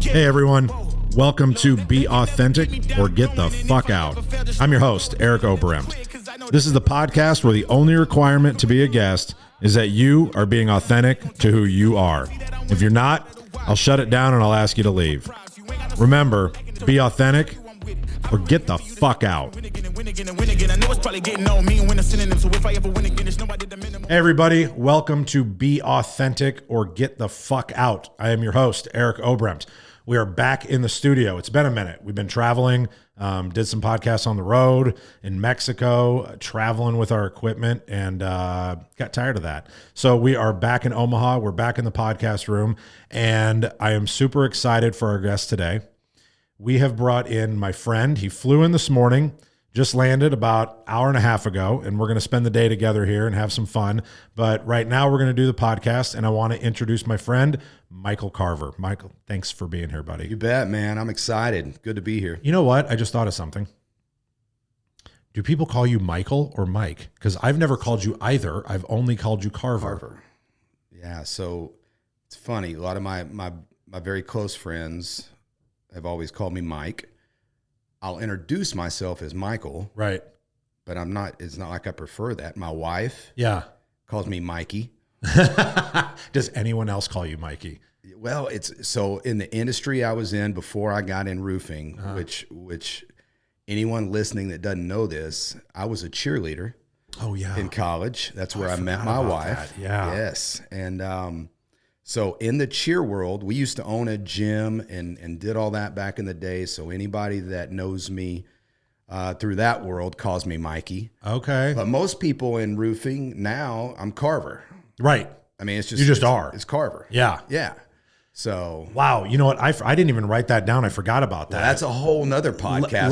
Hey everyone, welcome to Be Authentic or Get the Fuck Out. I'm your host, Eric Oberemt. This is the podcast where the only requirement to be a guest is that you are being authentic to who you are. If you're not, I'll shut it down and I'll ask you to leave. Remember, be authentic or get the fuck out. Hey everybody, welcome to Be Authentic or Get the Fuck Out. I am your host, Eric Oberemt. We are back in the studio. It's been a minute. We've been traveling, did some podcasts on the road in Mexico, traveling with our equipment, and got tired of that. So we are back in Omaha. We're back in the podcast room, and I am super excited for our guest today. We have brought in my friend. He flew in this morning, just landed about an hour and a half ago, and we're going to spend the day together here and have some fun. But right now we're going to do the podcast, and I want to introduce my friend, Michael Carver. Michael, thanks for being here, buddy. You bet, man. I'm excited. Good to be here. You know what? I just thought of something. Do people call you Michael or Mike? Because I've never called you either. I've only called you Carver. Yeah, so it's funny. A lot of my very close friends have always called me Mike. I'll introduce myself as Michael. Right. But it's not like I prefer that. My wife calls me Mikey. Does anyone else call you Mikey? Well, it's so in the industry I was in before I got in roofing, which anyone listening that doesn't know this, I was a cheerleader. Oh yeah. In college. That's where I met my wife. That. Yeah. Yes. And so in the cheer world, we used to own a gym and did all that back in the day. So anybody that knows me through that world calls me Mikey. Okay. But most people in roofing now, I'm Carver. Right. I mean, it's just you just are. It's Carver. Yeah. Yeah. So wow, you know what? I didn't even write that down. I forgot about that. Well, that's a whole nother podcast.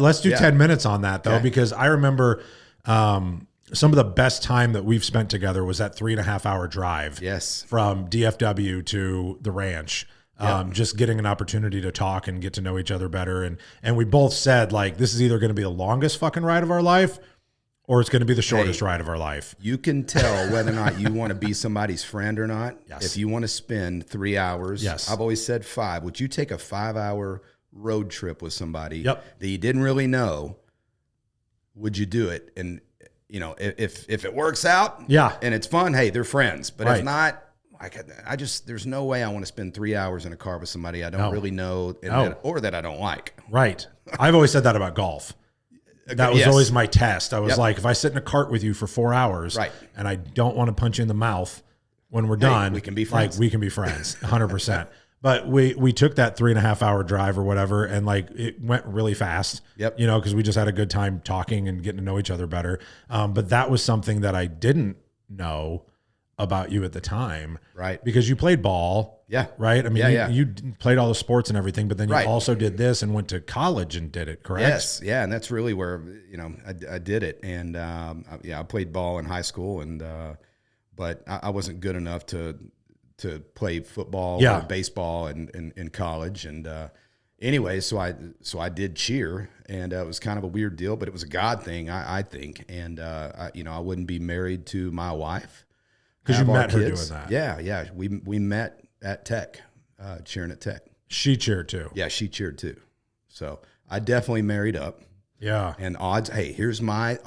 Let's do 10 minutes on that though, because I remember some of the best time that we've spent together was that 3.5 hour drive. Yes. From DFW to the ranch. Just getting an opportunity to talk and get to know each other better. And we both said, like, this is either going to be the longest fucking ride of our life or it's going to be the shortest ride of our life. You can tell whether or not you want to be somebody's friend or not. Yes. If you want to spend 3 hours, yes. I've always said 5. Would you take a 5-hour road trip with somebody that you didn't really know? Would you do it? And, you know, if it works out and it's fun, hey, they're friends. But if not, there's no way I want to spend 3 hours in a car with somebody I don't really know or that I don't like. Right. I've always said that about golf. That was always my test. I was like, if I sit in a cart with you for 4 hours and I don't want to punch you in the mouth when we're done, we can be friends. Like, we can be friends 100%. But we took that 3.5 hour drive or whatever, and like it went really fast. Yep. You know, because we just had a good time talking and getting to know each other better. But that was something that I didn't know about you at the time. Right. Because you played ball. Yeah. Right. I mean, you played all the sports and everything, but then you also did this and went to college and did it, correct? Yes. Yeah. And that's really where, you know, I did it. And I played ball in high school but I wasn't good enough to play football or baseball in college. And anyway, so I did cheer, and it was kind of a weird deal, but it was a God thing, I think. And, I wouldn't be married to my wife. Because you met her doing that. Yeah. We met at Tech, cheering at Tech. She cheered too. Yeah, she cheered too. So I definitely married up. Yeah. And odds, hey, here's my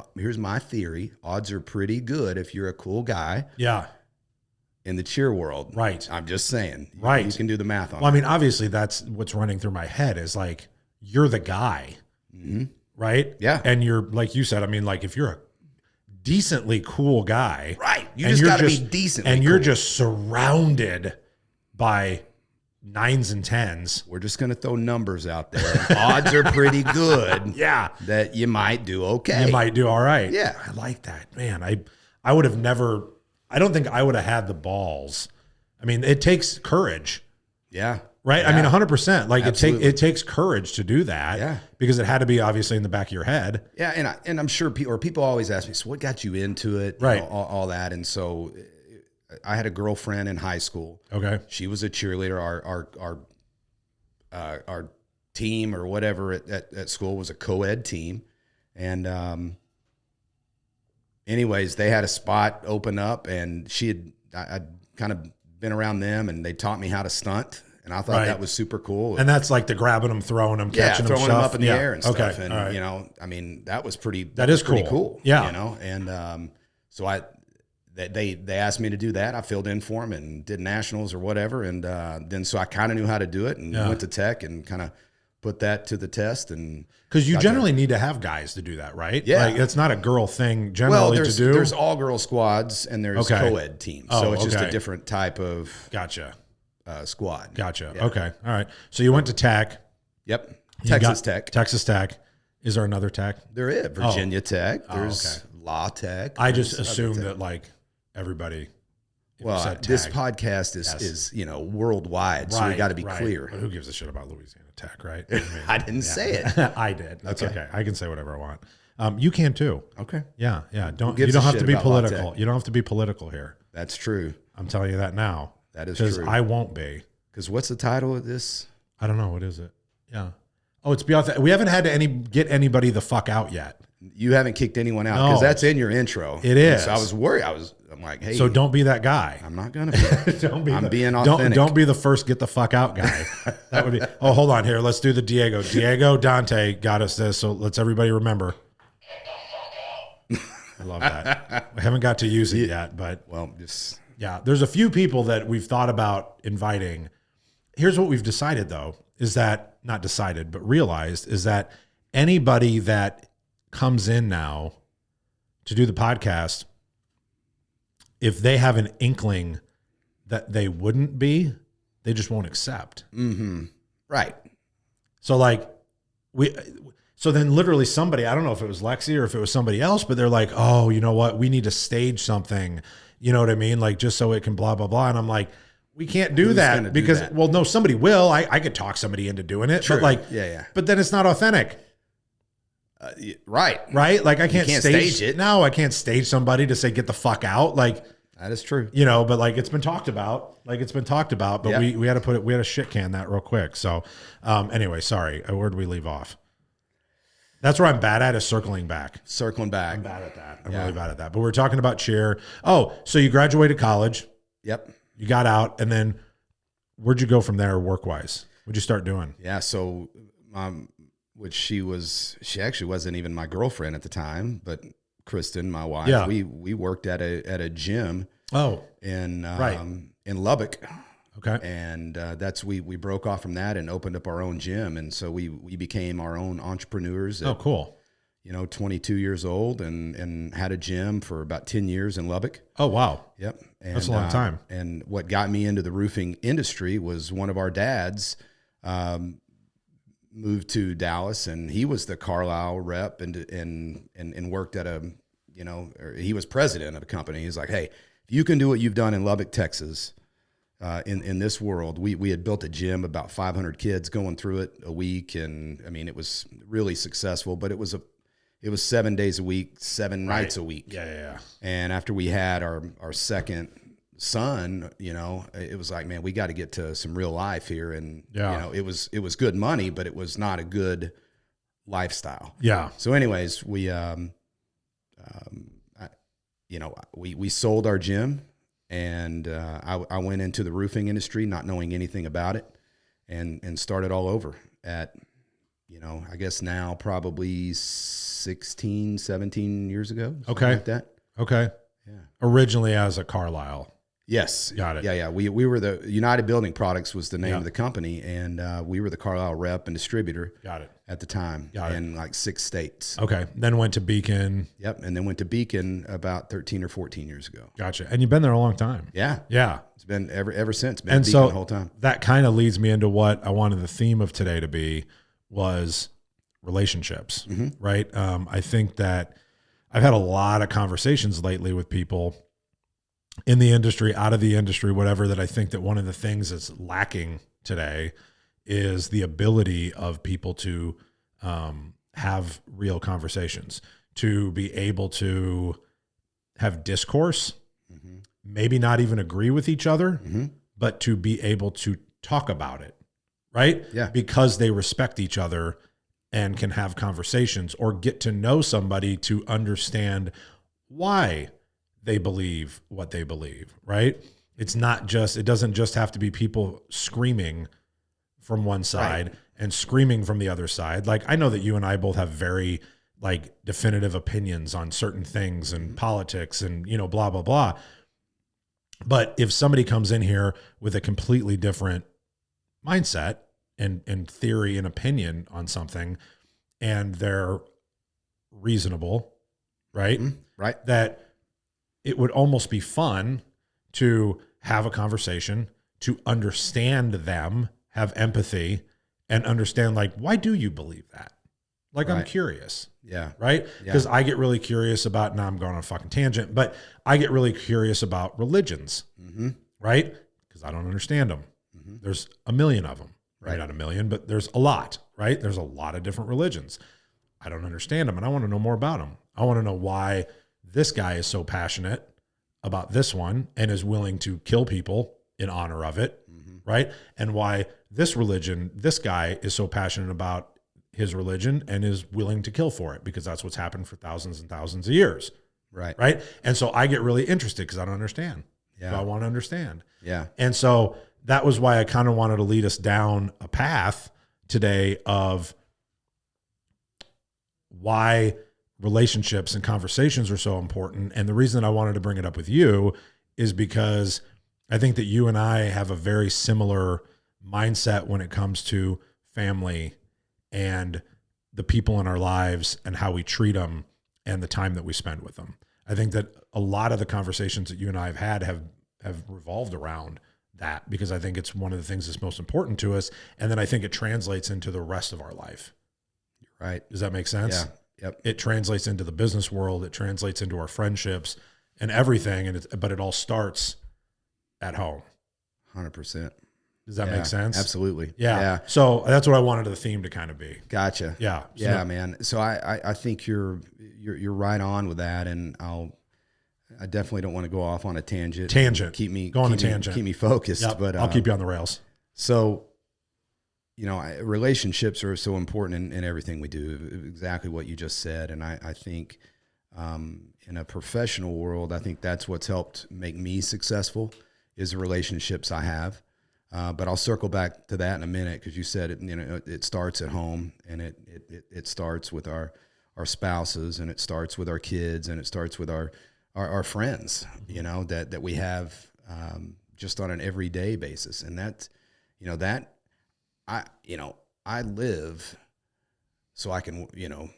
theory. Odds are pretty good if you're a cool guy. Yeah. In the cheer world. Right. I'm just saying. Right. You can do the math on that. I mean, obviously that's what's running through my head is like, you're the guy. Mm-hmm. Right? Yeah. And you're, like you said, I mean, like if you're a decently cool guy. Right. You just got to be decently and you're just surrounded by 9s and 10s. We're just going to throw numbers out there. Odds are pretty good. Yeah. That you might do okay. You might do all right. Yeah. I like that. Man, I would have never, I don't think I would have had the balls. I mean, it takes courage. Yeah. Right? Yeah. I mean, 100%. Like Absolutely. it takes courage to do that. Yeah. Because it had to be obviously in the back of your head. Yeah. And I'm sure people always ask me, so what got you into it? Right. You know, all that. And so I had a girlfriend in high school. Okay. She was a cheerleader. Our team or whatever at school was a co-ed team. And anyways, they had a spot open up, and I'd kind of been around them, and they taught me how to stunt. And I thought that was super cool. And that's like the grabbing them, throwing them, catching them, throwing them up in the air and stuff. Okay. And, you know, I mean, that was pretty, that is pretty cool. Yeah. You know, and so they asked me to do that. I filled in for them and did nationals or whatever. And then so I kind of knew how to do it and went to Tech and kind of put that to the test. And because you generally need to have guys to do that, right? Yeah. Like, it's not a girl thing generally to do. There's all girl squads and there's co-ed teams. So it's just a different type of squad. Gotcha. Yeah. Okay. All right. So you went to Tech. Yep. Texas Tech. Texas Tech. Is there another Tech? There is. Virginia Tech. There's La Tech. I just assumed that like everybody. Well, this podcast is you know, worldwide, so we got to be clear. But who gives a shit about Louisiana Tech, right? I, mean, I didn't say it. I did. That's okay. I can say whatever I want. You can too. Okay. Yeah. You don't have to be political. You don't have to be political here. That's true. I'm telling you that now. That is true. Because I won't be. Because what's the title of this? I don't know. What is it? Yeah. Oh, it's beyond that. We haven't had to get anybody the fuck out yet. You haven't kicked anyone out because that's in your intro. It is. So I was worried. I'm like, hey. So don't be that guy. I'm not gonna be. I'm being authentic. Don't be the first get the fuck out guy. That would be. Oh, hold on here. Let's do the Diego. Diego Dante got us this. So let's everybody remember. I love that. I haven't got to use it yet, but there's a few people that we've thought about inviting. Here's what we've decided though, is that not decided, but realized is that anybody that comes in now to do the podcast, if they have an inkling that they wouldn't be, they just won't accept. Mm-hmm. Right. So like so then literally somebody, I don't know if it was Lexi or if it was somebody else, but they're like, oh, you know what? We need to stage something, you know what I mean? Like just so it can blah, blah, blah. And I'm like, we can't do that because, well, no, somebody will. I could talk somebody into doing it, but like, but then it's not authentic. Right. Like I can't stage it. No, I can't stage somebody to say, get the fuck out. Like that is true. You know, but like it's been talked about, but we had to shit can that real quick. So anyway, sorry. Where did we leave off? That's where I'm bad at is circling back. I'm bad at that. I'm really bad at that. But we're talking about cheer. Oh, so you graduated college. Yep. You got out, and then where'd you go from there work-wise? What'd you start doing? Yeah, so she actually wasn't even my girlfriend at the time, but Kristen, my wife, we worked at a gym. Oh, in Lubbock. Okay. And we broke off from that and opened up our own gym, and so we became our own entrepreneurs. Oh, cool. 22 years old and had a gym for about 10 years in Lubbock. Oh, wow. Yep. And, that's a long time. And what got me into the roofing industry was one of our dads moved to Dallas, and he was the Carlisle rep and worked at he was president of a company. He's like, hey, if you can do what you've done in Lubbock, Texas, in this world, we had built a gym, about 500 kids going through it a week. And I mean, it was really successful, but it was 7 days a week, 7 nights a week. Yeah. And after we had our second son, it was like, man, we got to get to some real life here. And, it was good money, but it was not a good lifestyle. Yeah. So anyways, we sold our gym, and I went into the roofing industry not knowing anything about it, and started all over at, I guess now probably 16, 17 years ago. Okay. Like that. Okay. Yeah. Originally as a Carlisle. Yes. Got it. Yeah. We were the United Building Products was the name of the company, and we were the Carlisle rep and distributor. Got it. At the time. Got it. In like 6 states. Okay. Then went to Beacon. Yep. And then went to Beacon about 13 or 14 years ago. Gotcha. And you've been there a long time. Yeah. Yeah. It's been ever since. Been and Beacon so the whole time. That kind of leads me into what I wanted the theme of today to be was relationships, right? I think that I've had a lot of conversations lately with people in the industry, out of the industry, whatever, that I think that one of the things that's lacking today is the ability of people to have real conversations, to be able to have discourse, maybe not even agree with each other, but to be able to talk about it, right? Yeah. Because they respect each other and can have conversations or get to know somebody to understand why they believe what they believe, right? It's not just, it doesn't just have to be people screaming from one side and screaming from the other side. Like, I know that you and I both have very like definitive opinions on certain things and politics and, you know, blah, blah, blah. But if somebody comes in here with a completely different mindset and theory and opinion on something, and they're reasonable, right? Right. That it would almost be fun to have a conversation, to understand them, have empathy, and understand, like, why do you believe that? Like, I'm curious. Yeah. Right? Because I get really curious about, now I'm going on a fucking tangent, but I get really curious about religions, right? Because I don't understand them. There's a million of them, right? Not a million, but there's a lot, right? There's a lot of different religions. I don't understand them, and I want to know more about them. I want to know why this guy is so passionate about this one and is willing to kill people in honor of it, right? And why this religion, this guy is so passionate about his religion and is willing to kill for it, because that's what's happened for thousands and thousands of years. Right. And so I get really interested because I don't understand. Yeah. So I want to understand. Yeah. And so that was why I kind of wanted to lead us down a path today of why relationships and conversations are so important. And the reason I wanted to bring it up with you is because I think that you and I have a very similar mindset when it comes to family and the people in our lives and how we treat them and the time that we spend with them. I think that a lot of the conversations that you and I have had have revolved around that, because I think it's one of the things that's most important to us. And then I think it translates into the rest of our life. Right. Does that make sense? Yeah. Yep. It translates into the business world. It translates into our friendships and everything. But it all starts at home. 100%. Does that make sense? Absolutely. Yeah. So that's what I wanted the theme to kind of be. Gotcha. Yeah. Yeah, man. So I think you're right on with that. And I definitely don't want to go off on a tangent. Keep me focused. Yep. But I'll keep you on the rails. So, you know, relationships are so important in everything we do, exactly what you just said. And I think in a professional world, I think that's what's helped make me successful is the relationships I have. But I'll circle back to that in a minute, because you said it, you know, it starts at home, and it starts with our spouses, and it starts with our kids, and it starts with our friends, you know, that we have just on an everyday basis. And that, you know, that I live so I can, you know,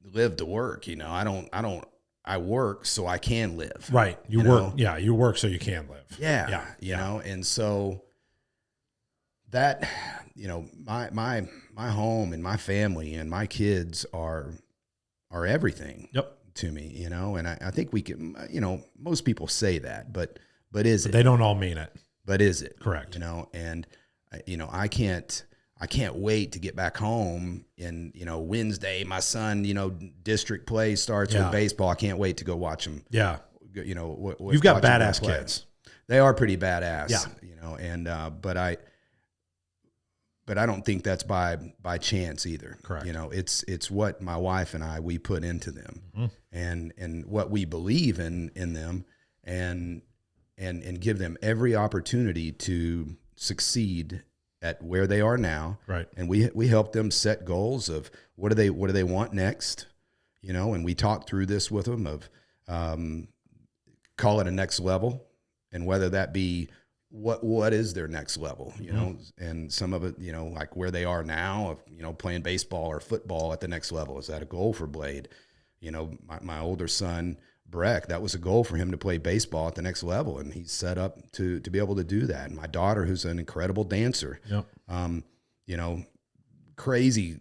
live to work. You know, I work so I can live. Right. You work. Yeah. You work so you can live. Yeah. You know, and so that, you know, my home and my family and my kids are everything to me, you know, and I think we can, you know, most people say that, but is it? They don't all mean it. But is it? Correct. You know, and you know, I can't wait to get back home. And, you know, Wednesday, my son, you know, district play starts with baseball. I can't wait to go watch them. Yeah. You know, you've got badass kids. They are pretty badass. Yeah. You know, and but I don't think that's by chance either. Correct. You know, it's what my wife and we put into them, and what we believe in them, and give them every opportunity to succeed at where they are now. Right. And we help them set goals of what do they want next, you know, and we talk through this with them of call it a next level, and whether that be what is their next level, you know, and some of it, you know, like where they are now, you know, playing baseball or football at the next level. Is that a goal for Blade? You know, my older son, Breck, that was a goal for him to play baseball at the next level, and he's set up to be able to do that. And my daughter, who's an incredible dancer, you know, crazy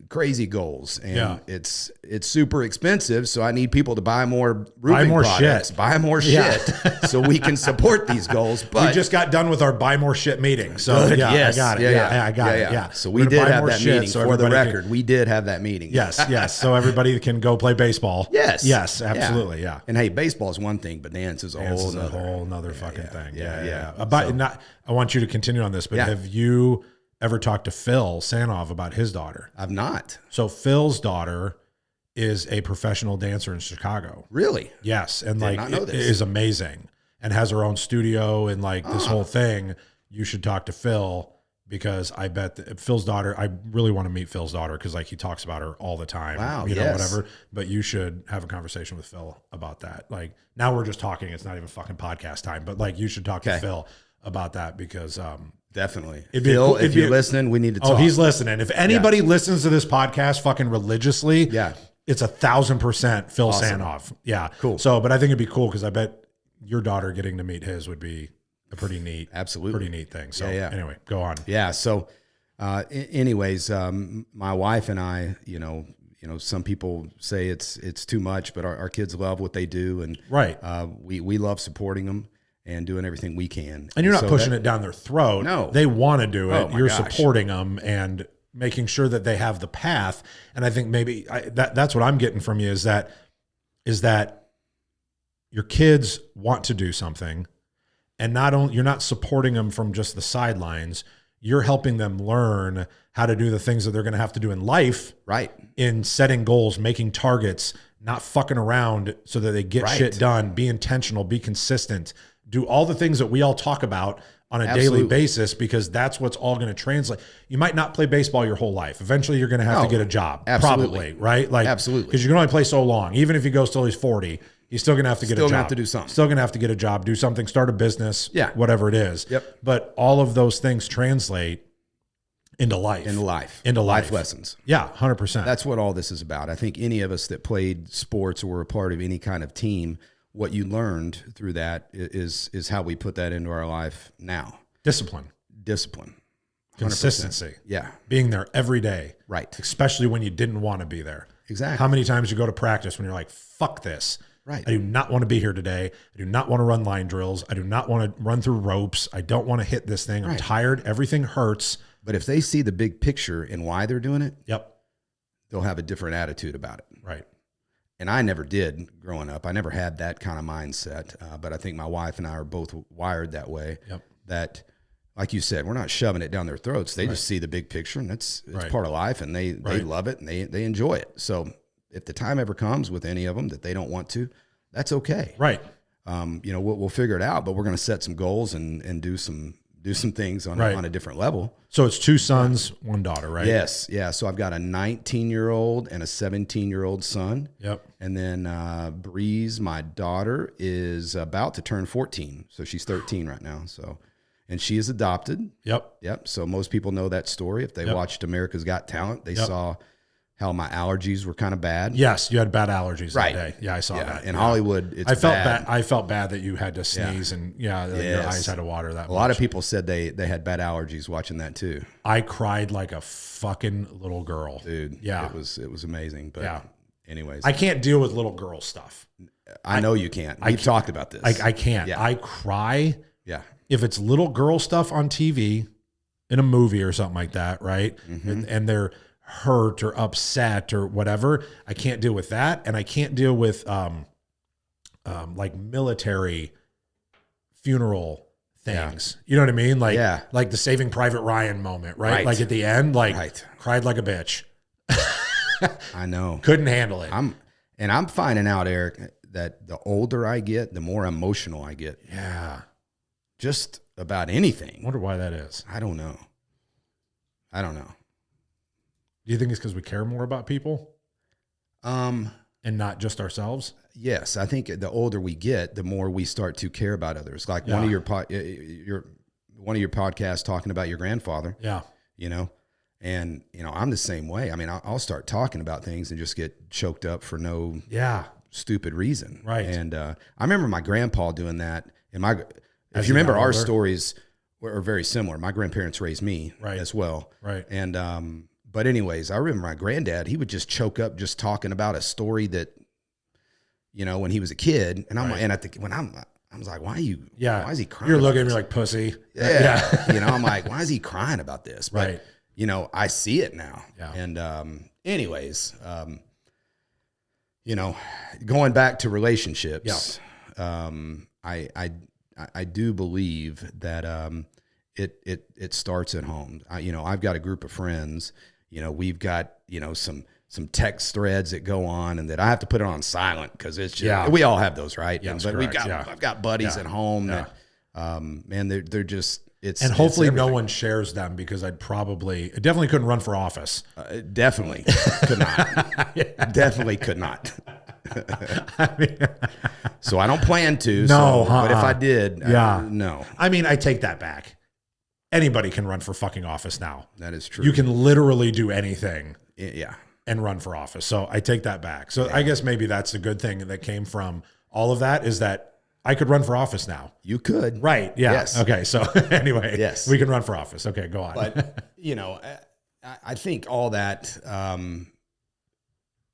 goals, and it's super expensive, so I need people to buy more roofing products, buy more shit, so we can support these goals. But we just got done with our buy more shit meeting, so I got it. I got it. So we did have that meeting. So for the record, we did have that meeting. Yes. So everybody can go play baseball. Yes, absolutely. Yeah. And hey, baseball is one thing, but dance is a whole nother fucking thing. Yeah. I want you to continue on this, but have you ever talked to Phil Sanov about his daughter? I've not. So Phil's daughter is a professional dancer in Chicago. Really? Yes. And Did not know this. is amazing. and has her own studio and like this whole thing, you should talk to Phil, because I bet that Phil's daughter, I really want to meet Phil's daughter because like he talks about her all the time. Wow, you know, yes. whatever. But you should have a conversation with Phil about that. Like now we're just talking. It's not even fucking podcast time, but like you should talk to Phil about that because definitely. Phil, if you're listening, we need to talk. Oh, he's listening. If anybody listens to this podcast fucking religiously, it's 1,000% Phil Sanoff. Yeah. Cool. So, but I think it'd be cool because I bet your daughter getting to meet his would be a pretty neat thing. So anyway, go on. Yeah. So, anyways, my wife and I, you know, some people say it's too much, but our kids love what they do, and we love supporting them and doing everything we can. And you're not pushing it down their throat. No, they want to do it. You're gosh. supporting them and making sure that they have the path. And I think maybe that's what I'm getting from you is that your kids want to do something. And not only you're not supporting them from just the sidelines, you're helping them learn how to do the things that they're going to have to do in life, right? In setting goals, making targets, not fucking around so that they get shit done, be intentional, be consistent, do all the things that we all talk about on a daily basis, because that's what's all going to translate. You might not play baseball your whole life. Eventually you're going to have to get a job, probably, right? Like, absolutely. Because you can only play so long. Even if he goes till he's 40, he's still going to have to get a job. Still going to have to do something. Still going to have to get a job, do something, start a business, whatever it is. Yep. But all of those things translate into life. Into life lessons. Yeah, 100%. That's what all this is about. I think any of us that played sports or were a part of any kind of team, what you learned through that is how we put that into our life now. Discipline. 100%. Consistency. Yeah. Being there every day. Right. Especially when you didn't want to be there. Exactly. How many times you go to practice when you're like, fuck this. Right. I do not want to be here today. I do not want to run line drills. I do not want to run through ropes. I don't want to hit this thing. I'm tired. Everything hurts. But if they see the big picture and why they're doing it, they'll have a different attitude about it. Right. And I never did growing up. I never had that kind of mindset. But I think my wife and I are both wired that way. Yep. That, like you said, we're not shoving it down their throats. They just see the big picture, and it's part of life, and they love it, and they enjoy it. So if the time ever comes with any of them that they don't want to, that's okay. Right. We'll figure it out, but we're going to set some goals and do some things on a different level. So it's 2 sons, 1 daughter, right? Yes. Yeah. So I've got a 19-year-old and a 17-year-old son. Yep. And then Breeze, my daughter, is about to turn 14. So she's 13 right now. So, and she is adopted. Yep. So most people know that story. If they watched America's Got Talent, they saw how my allergies were kind of bad. Yes, you had bad allergies that day. Yeah, I saw that. In Hollywood, it's bad. I felt bad that you had to sneeze and your eyes had to water that much. A lot of people said they had bad allergies watching that too. I cried like a fucking little girl. Dude, yeah. It was amazing. But anyways. I can't deal with little girl stuff. I know you can't. We've talked about this. I can't. Yeah. I cry. Yeah. If it's little girl stuff on TV in a movie or something like that, right? Mm-hmm. And they're hurt or upset or whatever, I can't deal with that. And I can't deal with like military funeral things. You know what I mean? Like the Saving Private Ryan moment, right? Like at the end, cried like a bitch. I know. Couldn't handle it. I'm finding out, Eric, that the older I get, the more emotional I get. Yeah. Just about anything. I wonder why that is. I don't know. Do you think it's because we care more about people? And not just ourselves? Yes. I think the older we get, the more we start to care about others. Like one of your podcasts talking about your grandfather. Yeah. And I'm the same way. I mean, I'll start talking about things and just get choked up for no stupid reason. Right. And I remember my grandpa doing that. And if you remember, our stories were very similar. My grandparents raised me as well. Right. And but anyways, I remember my granddad, he would just choke up just talking about a story that, when he was a kid. And I was like, why is he crying? You're looking at me like pussy. Yeah. I'm like, why is he crying about this? But, I see it now. Yeah. And anyways, going back to relationships, I do believe that it starts at home. I've got a group of friends. We've got some some text threads that go on, and that I have to put it on silent because it's just, we all have those, right? Yeah, but I've got buddies at home that, man, they're just, and hopefully no one shares them, because I definitely couldn't run for office. Definitely could not. Definitely could not. I mean, so I don't plan to. No, but if I did, no. I mean, I take that back. Anybody can run for fucking office now. That is true. You can literally do anything. Yeah. And run for office. So I take that back. So I guess maybe that's the good thing that came from all of that, is that I could run for office now. You could. Right. Yeah. Yes. Okay. So anyway, yes, we can run for office. Okay, go on. But, I think all that,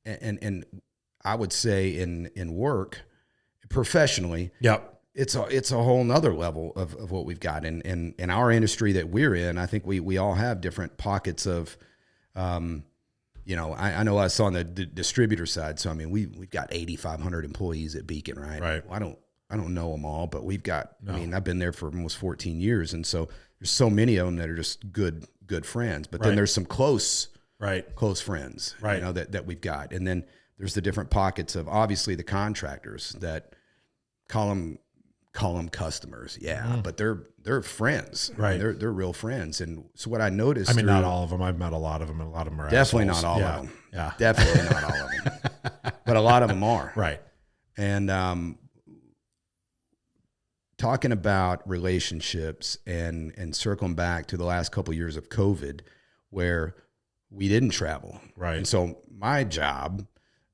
and I would say in work, professionally, yep, it's a whole nother level of what we've got in our industry that we're in. I think we all have different pockets of, I know us on the distributor side. So I mean, we've got 8,500 employees at Beacon, right? Right. I don't know them all, but we've got. No. I mean, I've been there for almost 14 years, and so there's so many of them that are just good friends. But then there's some close friends, right? That we've got, and then there's the different pockets of, obviously, the contractors that call them customers, but they're friends, right? They're real friends. And so what I noticed, I mean, not all of them. I've met a lot of them, and a lot of them are definitely assholes. Not all of them. Yeah, definitely not all of them, but a lot of them are, right? And talking about relationships and circling back to the last couple of years of COVID, where we didn't travel, right? And so my job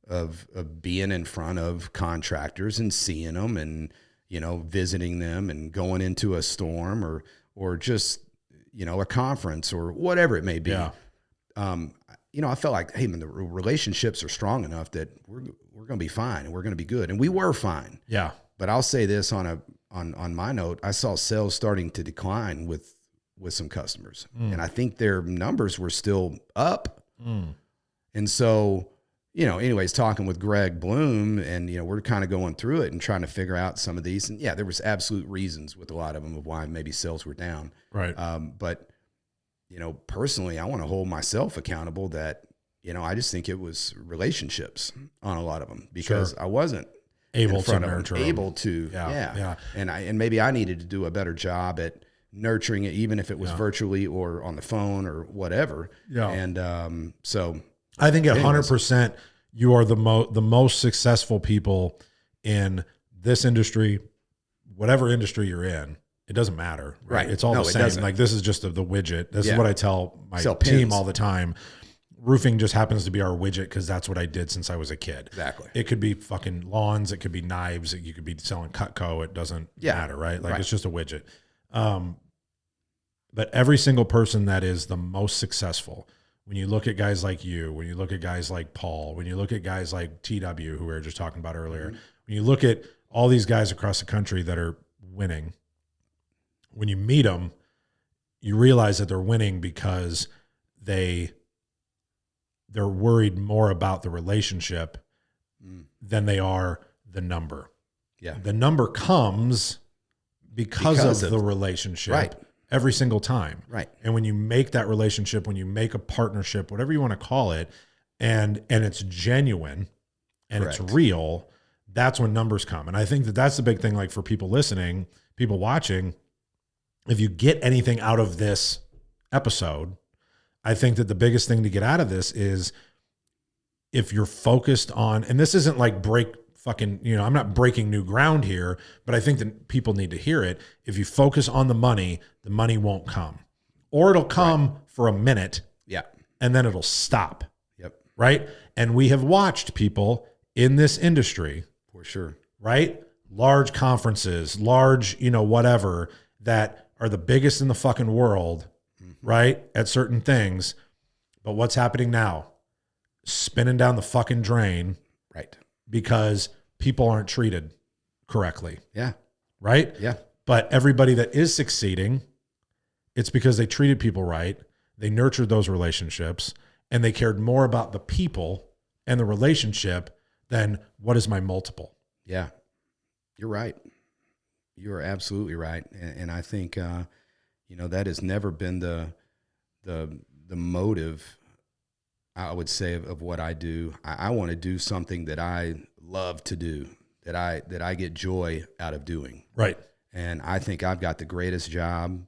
of being in front of contractors and seeing them and visiting them and going into a storm or just a conference or whatever it may be. Yeah. I felt like, hey man, the relationships are strong enough that we're going to be fine and we're going to be good, and we were fine. Yeah. But I'll say this on my note, I saw sales starting to decline with some customers, and I think their numbers were still up. And so, anyways, talking with Greg Bloom, and, we're kind of going through it and trying to figure out some of these. And yeah, there was absolute reasons with a lot of them of why maybe sales were down. Right. But, personally, I want to hold myself accountable that, I just think it was relationships on a lot of them, because I wasn't able to nurture them. Able to, yeah. And maybe I needed to do a better job at nurturing it, even if it was virtually or on the phone or whatever. Yeah. And so I think 100% you are the most successful people in this industry, whatever industry you're in. It doesn't matter, right? It's all the same. Like, this is just the widget. This is what I tell my team all the time. Roofing just happens to be our widget because that's what I did since I was a kid. Exactly. It could be fucking lawns. It could be knives. You could be selling Cutco. It doesn't matter, right? Like, it's just a widget. But every single person that is the most successful, when you look at guys like you, when you look at guys like Paul, when you look at guys like TW, who we were just talking about earlier, when you look at all these guys across the country that are winning, when you meet them, you realize that they're winning because they're worried more about the relationship than they are the number. Yeah. The number comes because of the relationship every single time. Right. And when you make that relationship, when you make a partnership, whatever you want to call it, and it's genuine and it's real, that's when numbers come. And I think that that's the big thing, like, for people listening, people watching, if you get anything out of this episode, I think that the biggest thing to get out of this is, if you're focused on, and this isn't like I'm not breaking new ground here, but I think that people need to hear it. If you focus on the money won't come, or it'll come for a minute. Yeah. And then it'll stop. Yep. Right. And we have watched people in this industry, for sure, right? Large conferences, large, whatever, that are the biggest in the fucking world, right? At certain things. But what's happening now? Spinning down the fucking drain. Right. Because people aren't treated correctly. Yeah. Right? Yeah. But everybody that is succeeding, it's because they treated people right. They nurtured those relationships, and they cared more about the people and the relationship than what is my multiple. Yeah. You're right. You are absolutely right. And I think, that has never been the motive I would say of what I do, I want to do something that I love to do, that I get joy out of doing. Right. And I think I've got the greatest job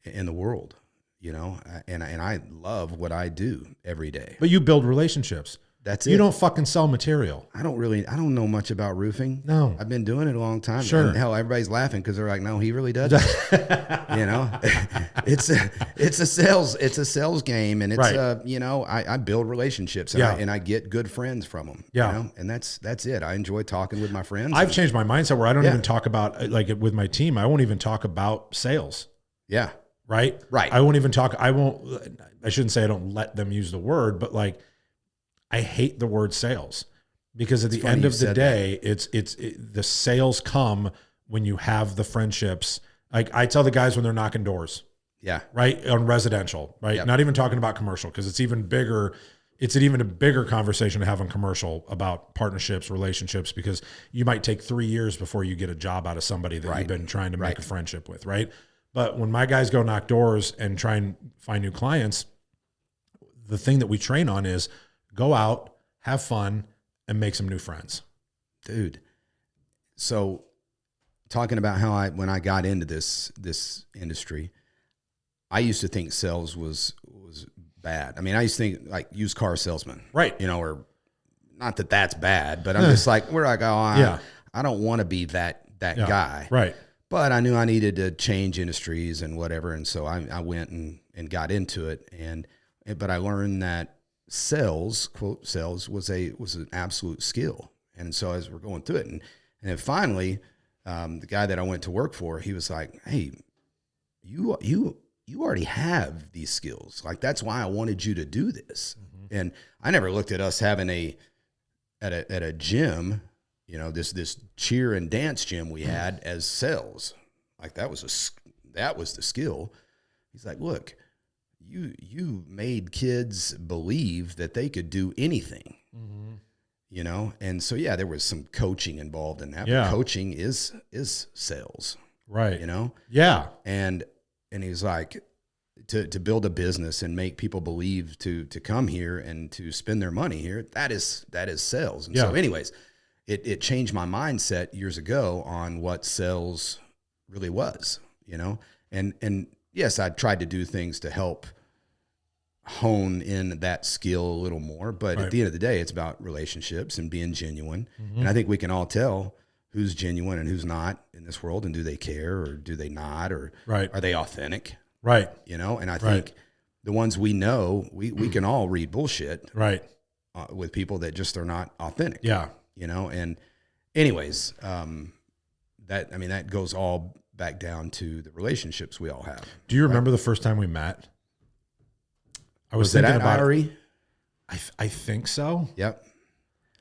in the world, you know, and I love what I do every day. But you build relationships. That's it. You don't fucking sell material. I don't know much about roofing. No. I've been doing it a long time. Sure. And hell, everybody's laughing because they're like, no, he really doesn't. You know, it's a sales game. And it's, you know, I build relationships and I get good friends from them. Yeah. You know? And that's it. I enjoy talking with my friends. I've changed my mindset where I don't even talk about, like with my team, I won't even talk about sales. Yeah. Right. Right. I won't even talk. I shouldn't say I don't let them use the word, but like, I hate the word sales because at the end of the day, the sales come when you have the friendships. Like I tell the guys when they're knocking doors. Yeah. Right. On residential, right. Yep. Not even talking about commercial because it's even bigger. It's an even a bigger conversation to have on commercial about partnerships, relationships, because you might take 3 years before you get a job out of somebody that you've been trying to make a friendship with. Right. But when my guys go knock doors and try and find new clients, the thing that we train on is go out, have fun, and make some new friends. Dude. So talking about how when I got into this industry, I used to think sales was bad. I mean, I used to think like used car salesman. Right. You know, or not that that's bad, but I'm just like, where I go, I don't want to be that guy. Right. But I knew I needed to change industries and whatever. And so I went and got into it. But I learned that sales, quote, sales was an absolute skill. And so as we're going through it, and then finally, the guy that I went to work for, he was like, hey, you already have these skills. Like, that's why I wanted you to do this. Mm-hmm. And I never looked at us having at a gym, you know, this cheer and dance gym we had as sales. Like that was the skill. He's like, look, you made kids believe that they could do anything, you know? And so, yeah, there was some coaching involved in that. Yeah. But coaching is sales. Right. You know? Yeah. And he's like, to build a business and make people believe to come here and to spend their money here, that is sales. And so anyways, it changed my mindset years ago on what sales really was, you know? And yes, I tried to do things to help hone in that skill a little more, but at the end of the day, it's about relationships and being genuine. Mm-hmm. And I think we can all tell who's genuine and who's not in this world, and do they care or do they not, or are they authentic? Right. You know, and I think the ones we know, we can all read bullshit with people that just are not authentic. Yeah. You know, and anyways, that goes all back down to the relationships we all have. Do you remember the first time we met? I was thinking thinking about IRE? I think so. Yep.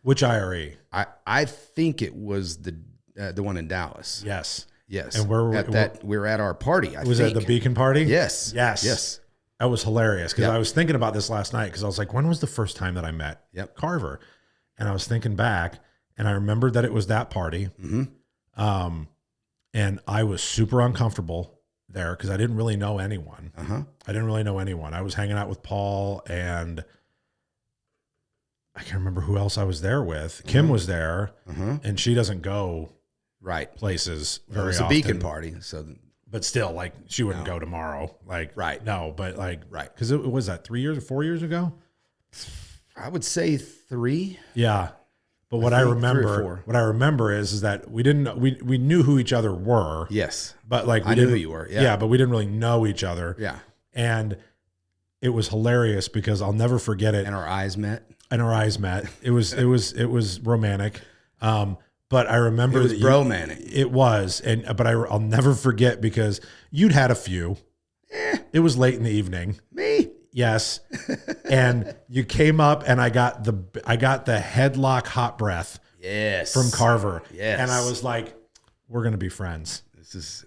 Which IRE? I think it was the one in Dallas. Yes. Yes. And we were at our party. Was it the Beacon party? Yes. Yes. Yes. That was hilarious because I was thinking about this last night because I was like, when was the first time that I met Carver? And I was thinking back, and I remembered that it was that party. Mm-hmm. And I was super uncomfortable there because I didn't really know anyone. I didn't really know anyone. I was hanging out with Paul, and I can't remember who else I was there with. Kim was there, and she doesn't go places very often. It was a Beacon party, so but still, like, she wouldn't go tomorrow. Like, no, but like, because it was that 3 years or 4 years ago. I would say 3. Yeah. But what I remember is that we knew who each other were. Yes. But like, I knew who you were. Yeah. Yeah. But we didn't really know each other. Yeah. And it was hilarious because I'll never forget it. And our eyes met. It was romantic. But I remember it was bromantic. It was. But I'll never forget because you'd had a few. It was late in the evening. Me? Yes. And you came up and I got the headlock hot breath from Carver. Yes. And I was like, we're going to be friends.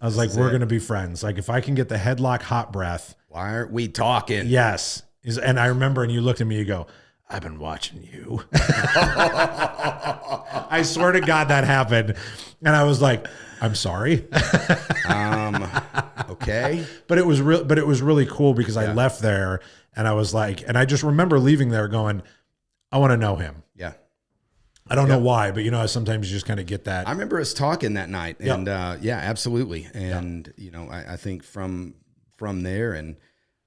We're going to be friends. Like, if I can get the headlock hot breath. Why aren't we talking? Yes. And I remember, and you looked at me, you go, I've been watching you. I swear to God that happened. And I was like, I'm sorry. Okay. But it was really cool because I left there and I was like, and I just remember leaving there going, I want to know him. Yeah. I don't know why, but sometimes you just kind of get that. I remember us talking that night, and yeah, absolutely. And I think from there, and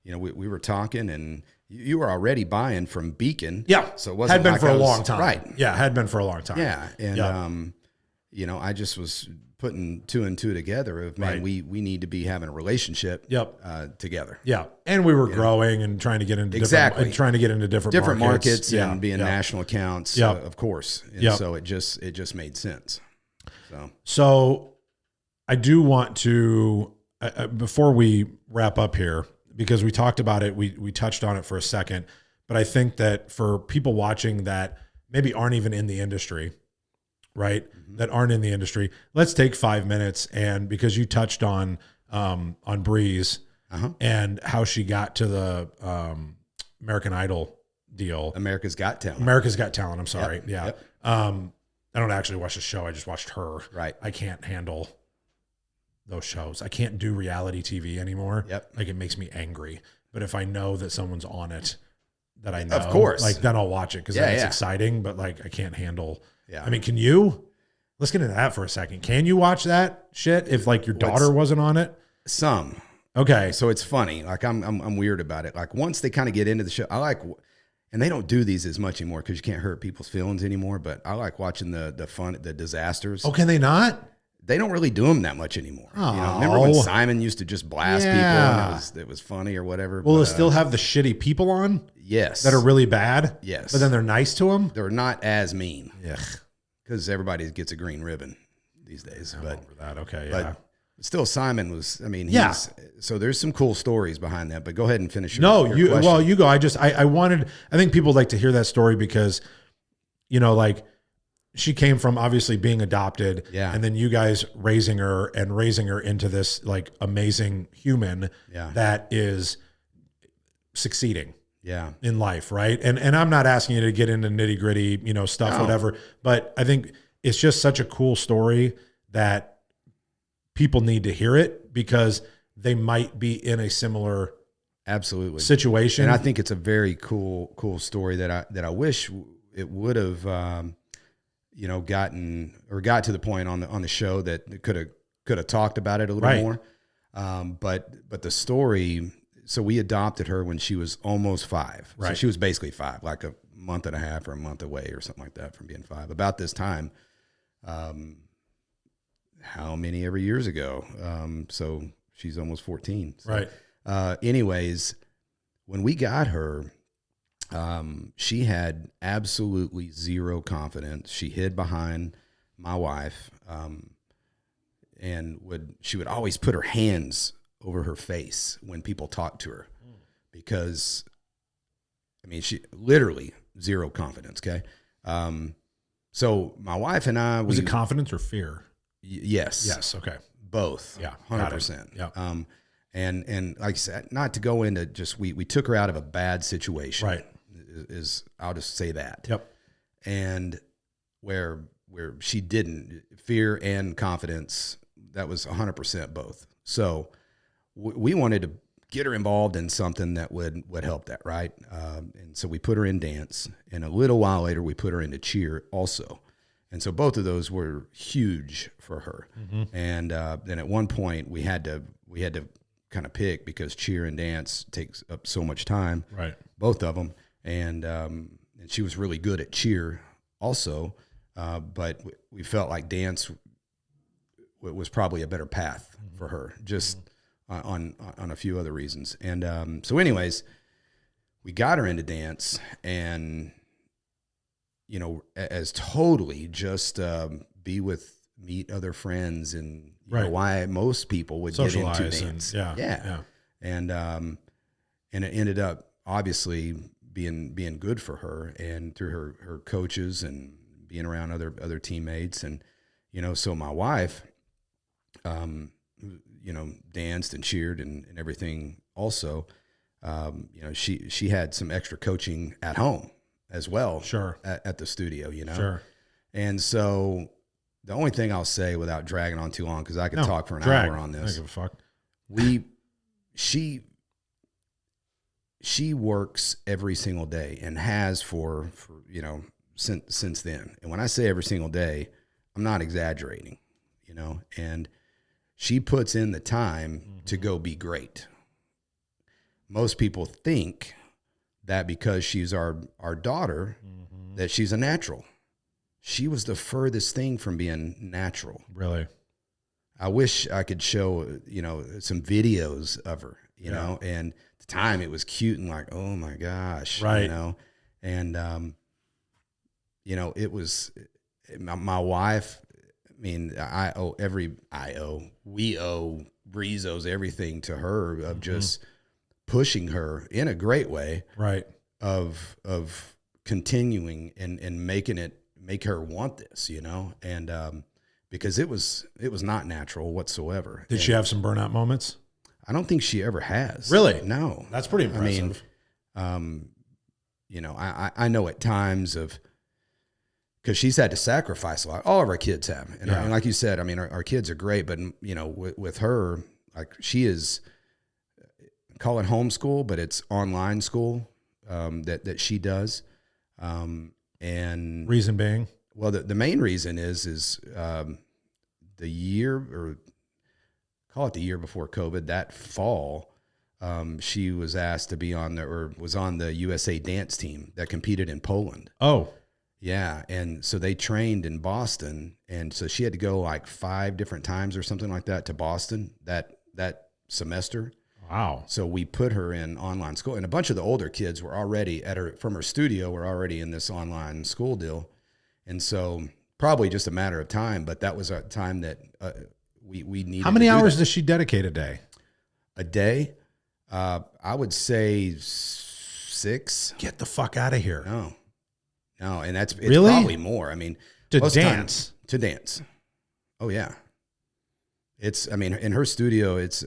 we were talking, and you were already buying from Beacon. Yeah, so it wasn't had been like for a long time, right? Yeah, had been for a long time. Yeah, and I just was putting two and two together of, man, we need to be having a relationship together. Yeah. And we were growing and trying to get into different markets and being national accounts, of course. And so it just made sense. So I do want to, before we wrap up here, because we talked about it, we touched on it for a second, but I think that for people watching that maybe aren't even in the industry, right? That aren't in the industry. Let's take 5 minutes, and because you touched on Breeze and how she got to the American Idol deal. America's Got Talent. I'm sorry. Yep. Yeah. Yep. I don't actually watch the show. I just watched her. Right. I can't handle those shows. I can't do reality TV anymore. Yep. Like, it makes me angry. But if I know that someone's on it, that I know, of course, like, then I'll watch it because it's exciting. But like, I can't handle. Yeah. I mean, can you? Let's get into that for a second. Can you watch that shit if like your daughter wasn't on it? Some. Okay. So it's funny. Like, I'm weird about it. Like, once they kind of get into the show, I like, and they don't do these as much anymore because you can't hurt people's feelings anymore. But I like watching the fun, the disasters. Oh, can they not? They don't really do them that much anymore. Oh. Remember when Simon used to just blast people and it was funny or whatever? Will it still have the shitty people on? Yes. That are really bad? Yes. But then they're nice to them? They're not as mean. Yeah. Because everybody gets a green ribbon these days. But over that. Okay. But yeah. still, Simon was, I mean, so there's some cool stories behind that, but go ahead and finish your question. Well, you go. I think people like to hear that story because, like, she came from obviously being adopted, and then you guys raising her into this like amazing human that is succeeding in life, right? And I'm not asking you to get into nitty gritty, stuff, whatever, but I think it's just such a cool story that people need to hear it because they might be in a similar situation. And I think it's a very cool story that I wish it would have, got to the point on the show that could have talked about it a little more. But the story, so we adopted her when she was almost 5. Right. So she was basically 5, like a month and a half or a month away or something like that from being 5. About this time, how many ever years ago? So she's almost 14. So, right. Anyways, when we got her, she had absolutely zero confidence. She hid behind my wife, and she would always put her hands over her face when people talked to her because, I mean, she literally zero confidence. Okay. So my wife and I, was it confidence or fear? Yes. Yes. Okay. Both. Yeah. 100%. Yeah. And like I said, not to go into just, we took her out of a bad situation. Right. Is I'll just say that. Yep. And where she didn't, fear and confidence, that was 100% both. So we wanted to get her involved in something that would help that, right? And so we put her in dance, and a little while later we put her into cheer also. And so both of those were huge for her. Mm-hmm. And then at one point we had to kind of pick because cheer and dance takes up so much time. Right. Both of them. And she was really good at cheer also, but we felt like dance was probably a better path for her, just on a few other reasons. And so anyways, we got her into dance, and as totally just meet other friends, and you know why most people would socialize, get into dance. And it ended up obviously being good for her, and through her coaches and being around other teammates. And, so my wife, danced and cheered and everything also. She had some extra coaching at home, as well. Sure. At the studio, Sure. And so the only thing I'll say without dragging on too long, because I could talk for an hour on this. I don't give a fuck. She works every single day and has for since then. And when I say every single day, I'm not exaggerating, and she puts in the time to go be great. Most people think that because she's our daughter, that she's a natural. She was the furthest thing from being natural. Really? I wish I could show, some videos of her, and at the time it was cute and like, oh my gosh, right. And, it was my wife. I mean, we owe Breezos everything to her of just pushing her in a great way, right? Of continuing and make her want this, and because it was not natural whatsoever. Did she have some burnout moments? I don't think she ever has. Really? No. That's pretty impressive. I mean, I know at times because she's had to sacrifice a lot. All of our kids have. And like you said, I mean, our kids are great, but, with her, like she is, call it homeschool, but it's online school that she does. And reason being? Well, the main reason is the year, or call it the year before COVID, that fall, she was asked to be was on the USA dance team that competed in Poland. Oh, yeah. And so they trained in Boston. And so she had to go like 5 different times or something like that to Boston that semester. Wow. So we put her in online school, and a bunch of the older kids were already from her studio, were already in this online school deal. And so probably just a matter of time, but that was a time that we needed. How many hours does she dedicate a day? A day? I would say 6. Get the fuck out of here. No. And it's really? Probably more. I mean, to dance. To dance. Oh yeah. In her studio, it's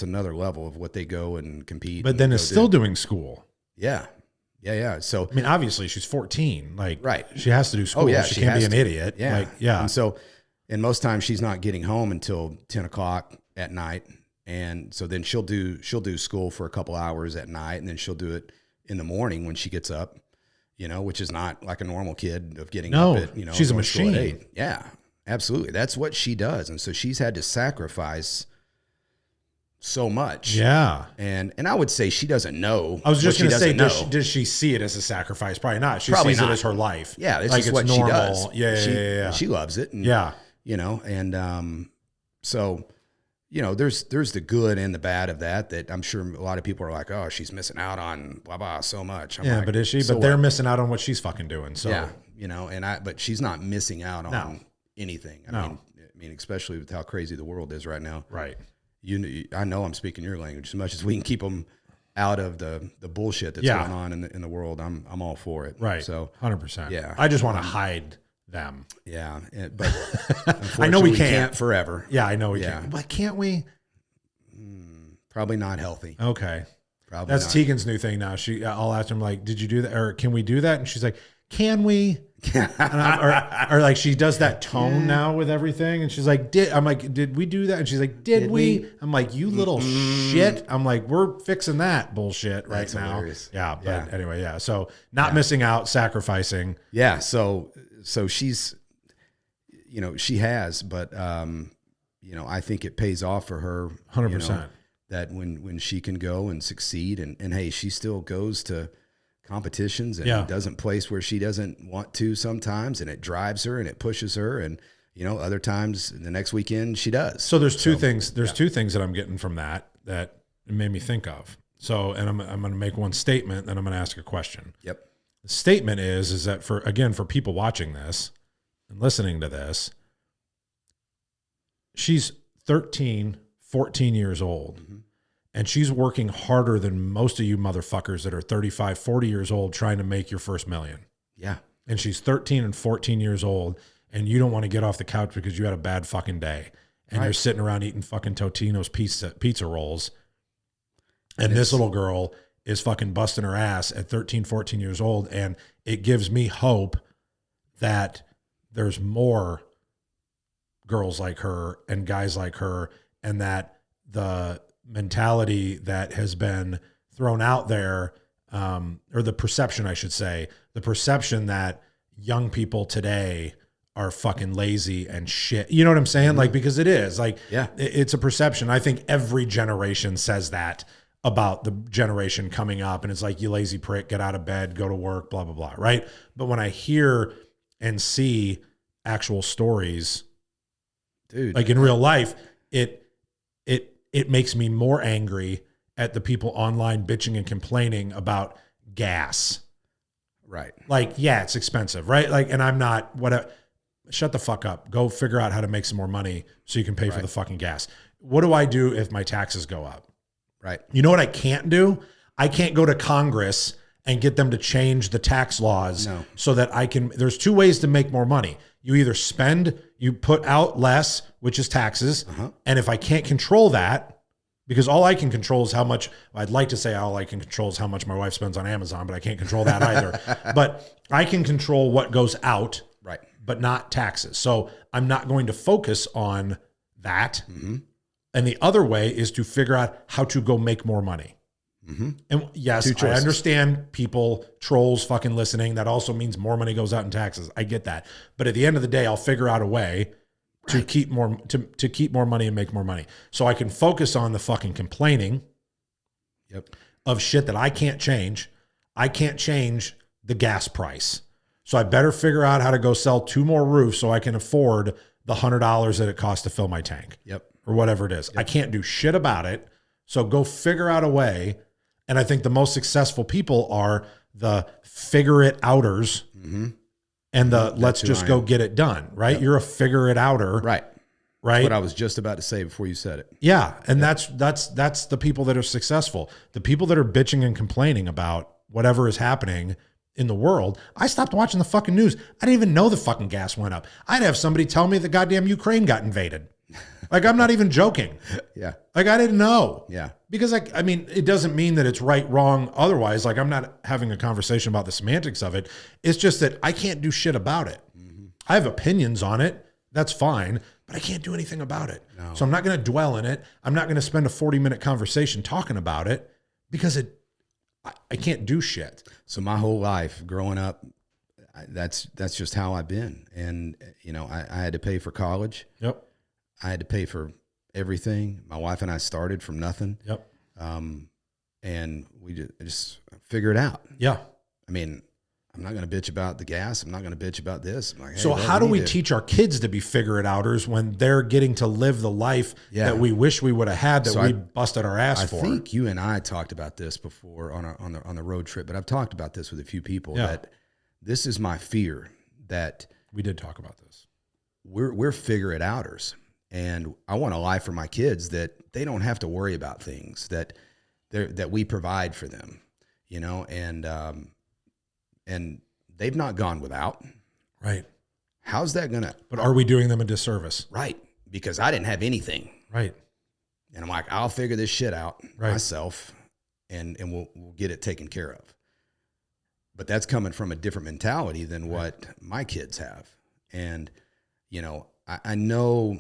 another level of what they go and compete. But then it's still doing school. Yeah. So, I mean, obviously she's 14. Like, right. She has to do school. Oh yeah. She can't be an idiot. Yeah. Like, yeah. And so, and most times she's not getting home until 10 o'clock at night. And so then she'll do school for a couple hours at night, and then she'll do it in the morning when she gets up, which is not like a normal kid of getting up at, she's a machine. At 8. Yeah. Absolutely. That's what she does. And so she's had to sacrifice so much. Yeah. And I would say she doesn't know. I was just going to say, does she see it as a sacrifice? Probably not. She sees it as her life. Yeah. It's like just what normal. She does. Yeah. She loves it. And, so, there's the good and the bad of that I'm sure a lot of people are like, oh, she's missing out on blah, blah, so much. I'm like, but is she? So but they're missing out on what she's fucking doing. So, yeah, but she's not missing out on anything. I mean, especially with how crazy the world is right now. Right. I know I'm speaking your language. As much as we can keep them out of the bullshit that's going on in the world, I'm all for it. Right. So 100%. Yeah. I just want to hide them. Yeah. But I know we can't forever. Yeah, I know we can't. But can't we? Probably not healthy. Okay. Probably that's not. Tegan's new thing now. I'll ask him like, did you do that? Or can we do that? And she's like, can we? or like she does that tone now with everything, and she's like, I'm like, did we do that? And she's like, did we? I'm like, you little shit. I'm like, we're fixing that bullshit right That's now. Hilarious. Yeah, but anyway, yeah. So not missing out, sacrificing. Yeah. So she's, she has, but I think it pays off for her 100%. That when she can go and succeed, and hey, she still goes to competitions and doesn't place where she doesn't want to sometimes, and it drives her and it pushes her, and other times the next weekend she does. So there's two things. There's two things that I'm getting from that it made me think of. So, and I'm going to make one statement, then I'm going to ask a question. Yep. The statement is that for people watching this and listening to this, she's 13, 14 years old. Mm-hmm. And she's working harder than most of you motherfuckers that are 35, 40 years old trying to make your first million. Yeah. And she's 13 and 14 years old, and you don't want to get off the couch because you had a bad fucking day. And you're sitting around eating fucking Totino's pizza rolls. And this little girl is fucking busting her ass at 13, 14 years old. And it gives me hope that there's more girls like her and guys like her, and that the mentality that has been thrown out there, or the perception, I should say, the perception that young people today are fucking lazy and shit. You know what I'm saying? Like, because it is like, yeah, it's a perception. I think every generation says that about the generation coming up. And it's like, you lazy prick, get out of bed, go to work, blah, blah, blah. Right. But when I hear and see actual stories, dude, like in real life, it makes me more angry at the people online bitching and complaining about gas. Right. Like, yeah, it's expensive, right? Like, and I'm not, whatever. Shut the fuck up. Go figure out how to make some more money so you can pay for the fucking gas. What do I do if my taxes go up? Right. You know what I can't do? I can't go to Congress and get them to change the tax laws so that I can, there's two ways to make more money. You either spend, you put out less, which is taxes. And if I can't control that, because all I can control is how much, I'd like to say all I can control is how much my wife spends on Amazon, but I can't control that either. But I can control what goes out, right, but not taxes. So I'm not going to focus on that. And the other way is to figure out how to go make more money. And yes, I understand people, trolls fucking listening. That also means more money goes out in taxes. I get that. But at the end of the day, I'll figure out a way to keep more, to keep more money and make more money. So I can focus on the fucking complaining of shit that I can't change. I can't change the gas price. So I better figure out how to go sell 2 more roofs so I can afford the $100 that it costs to fill my tank. Or whatever it is. I can't do shit about it. So go figure out a way. And I think the most successful people are the figure it outers and the let's just go get it done, right? You're a figure it outer. Right. Right. What I was just about to say before you said it. Yeah. And that's the people that are successful. The people that are bitching and complaining about whatever is happening in the world. I stopped watching the fucking news. I didn't even know the fucking gas went up. I'd have somebody tell me the goddamn Ukraine got invaded. Like, I'm not even joking. Yeah. Like, I didn't know. Yeah. Because, I mean, it doesn't mean that it's right, wrong, otherwise. Like, I'm not having a conversation about the semantics of it. It's just that I can't do shit about it. I have opinions on it. That's fine. But I can't do anything about it. No. So I'm not going to dwell in it. I'm not going to spend a 40-minute conversation talking about it because I can't do shit. So my whole life growing up, that's just how I've been. And, you know, I had to pay for college. Yep. I had to pay for everything. My wife and I started from nothing. Yep. And we just figure it out. Yeah. I mean, I'm not going to bitch about the gas. I'm not going to bitch about this. I'm like, hey, so how do we teach our kids to be figure it outers when they're getting to live the life that we wish we would have had, that we busted our ass for? I think you and I talked about this before on the road trip, but I've talked about this with a few people that this is my fear, that we did talk about this. We're figure it outers. And I want a life for my kids that they don't have to worry about things, that we provide for them, you know, and they've not gone without. Right. How's that going to? But are we doing them a disservice? Right. Because I didn't have anything. Right. And I'm like, I'll figure this shit out myself and we'll get it taken care of. But that's coming from a different mentality than what my kids have. And, you know, I know,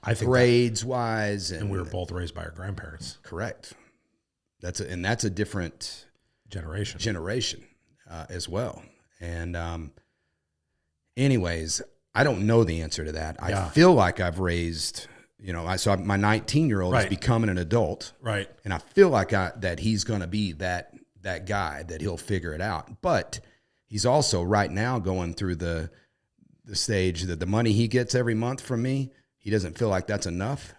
I think grades wise, and we were both raised by our grandparents. Correct. That's a different generation as well. And anyways, I don't know the answer to that. I feel like I've raised, you know, my 19-year-old is becoming an adult, right? And I feel like that he's going to be that guy, that he'll figure it out. But he's also right now going through the stage that the money he gets every month from me, he doesn't feel like that's enough.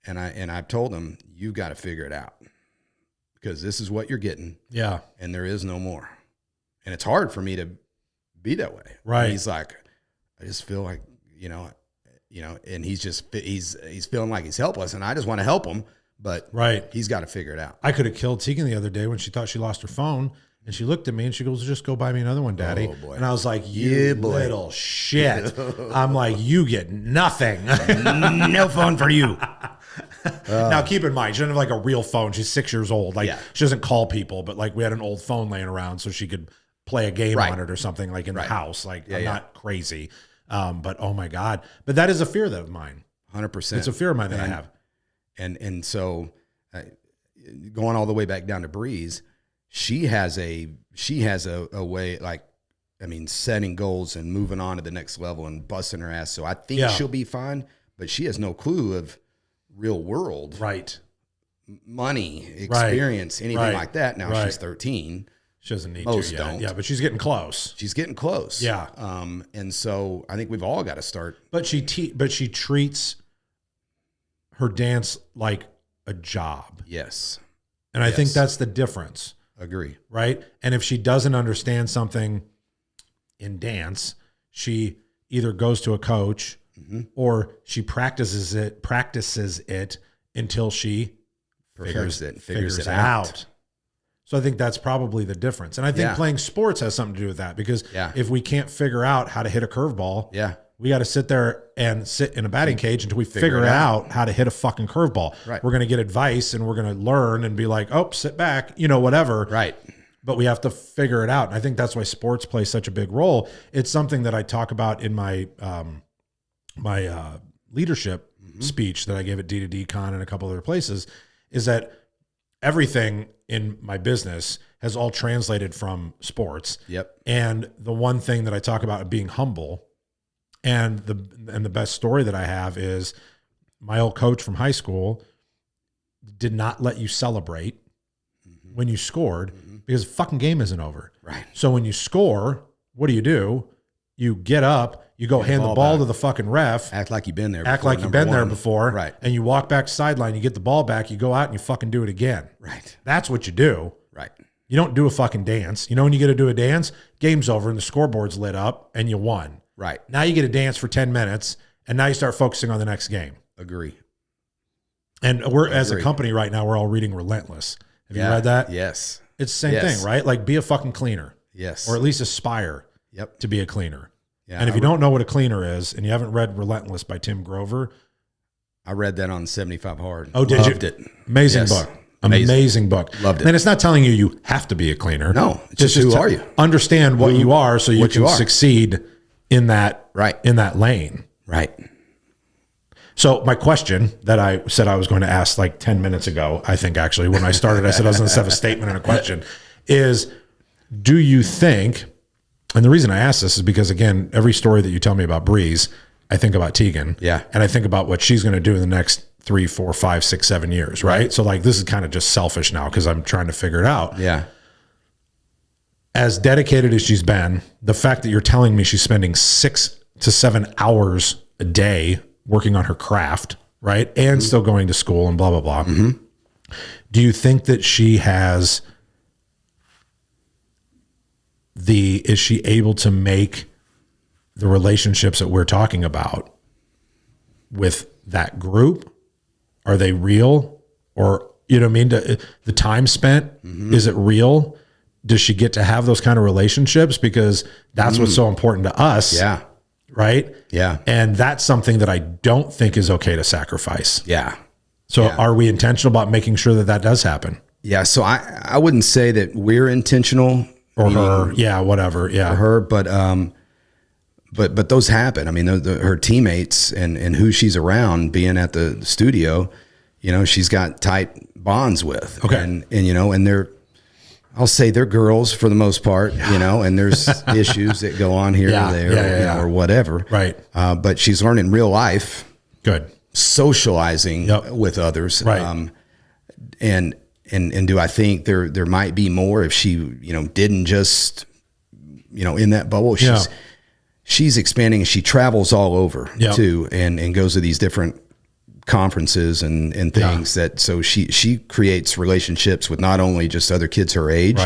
And I've told him, you've got to figure it out because this is what you're getting. Yeah. And there is no more. And it's hard for me to be that way. Right. And he's like, I just feel like, you know, and he's feeling like he's helpless and I just want to help him, but he's got to figure it out. I could have killed Tegan the other day when she thought she lost her phone. And she looked at me and she goes, just go buy me another one, Daddy. Oh, boy. And I was like, you little shit. I'm like, you get nothing. No phone for you. Now, keep in mind, she doesn't have like a real phone. She's 6 years old. Like she doesn't call people, but like we had an old phone laying around so she could play a game on it or something like in the house. Like I'm not crazy. But oh my God. But that is a fear of mine. 100%. It's a fear of mine that I have. And so going all the way back down to Breeze, she has a way, like, I mean, setting goals and moving on to the next level and busting her ass. So I think she'll be fine, but she has no clue of real world, money, experience, anything like that. Now she's 13. She doesn't need Most to yet. don't. Yeah, but she's getting close. She's getting close. Yeah. And so I think we've all got to start. But she treats her dance like a job. Yes. And I think that's the difference. Agree. Right? And if she doesn't understand something in dance, she either goes to a coach or she practices it until she figures it out. So I think that's probably the difference. And I think playing sports has something to do with that, because if we can't figure out how to hit a curveball, we got to sit there and sit in a batting cage until we figure out how to hit a fucking curveball. Right. We're going to get advice and we're going to learn and be like, oh, sit back, whatever. Right. But we have to figure it out. And I think that's why sports play such a big role. It's something that I talk about in my leadership speech that I gave at D2D Con and a couple other places, is that everything in my business has all translated from sports. Yep. And the one thing that I talk about being humble, and the best story that I have is my old coach from high school did not let you celebrate when you scored because the fucking game isn't over. Right. So when you score, what do? You get up, you go hand the ball to the fucking ref. Act like you've been there. Act like you've been there before. Right. And you walk back sideline, you get the ball back, you go out and you fucking do it again. Right. That's what you do. Right. You don't do a fucking dance. When you get to do a dance, game's over and the scoreboard's lit up and you won. Right. Now you get a dance for 10 minutes and now you start focusing on the next game. Agree. And as a company right now, we're all reading Relentless. Have you read that? Yes. It's the same thing, right? Like, be a fucking cleaner. Yes. Or at least aspire to be a cleaner. Yeah, and if you don't know what a cleaner is and you haven't read Relentless by Tim Grover. I read that on 75 Hard. Oh, did Loved you? It. Amazing book. Amazing book. Loved it. And it's not telling you have to be a cleaner. No. It's just who are you? Understand what you are so you can succeed in that, in that lane. Right. So my question that I said I was going to ask like 10 minutes ago, I think actually when I started, I said I was going to have a statement and a question, is do you think, and the reason I ask this is because, again, every story that you tell me about Breeze, I think about Tegan. Yeah. And I think about what she's going to do in the next 3, 4, 5, 6, 7 years, right? So like this is kind of just selfish now because I'm trying to figure it out. Yeah. As dedicated as she's been, the fact that you're telling me she's spending 6 to 7 hours a day working on her craft, right? And still going to school and blah, blah, blah. Do you think that she has is she able to make the relationships that we're talking about with that group? Are they real? Or, you know what I mean? The time spent, is it real? Does she get to have those kind of relationships? Because that's what's so important to us. Yeah. Right? Yeah. And that's something that I don't think is okay to sacrifice. Yeah. So are we intentional about making sure that that does happen? Yeah. So I wouldn't say that we're intentional. Or her. Yeah, whatever. Yeah. Or her. But those happen. I mean, her teammates and who she's around being at the studio, she's got tight bonds with. Okay. And I'll say they're girls for the most part, and there's issues that go on here or there, or whatever. Right. But she's learning real life. Good. Socializing with others. Right. And do I think there might be more if she, didn't just, in that bubble, she's expanding and she travels all over too, and goes to these different conferences and things so she creates relationships with not only just other kids her age,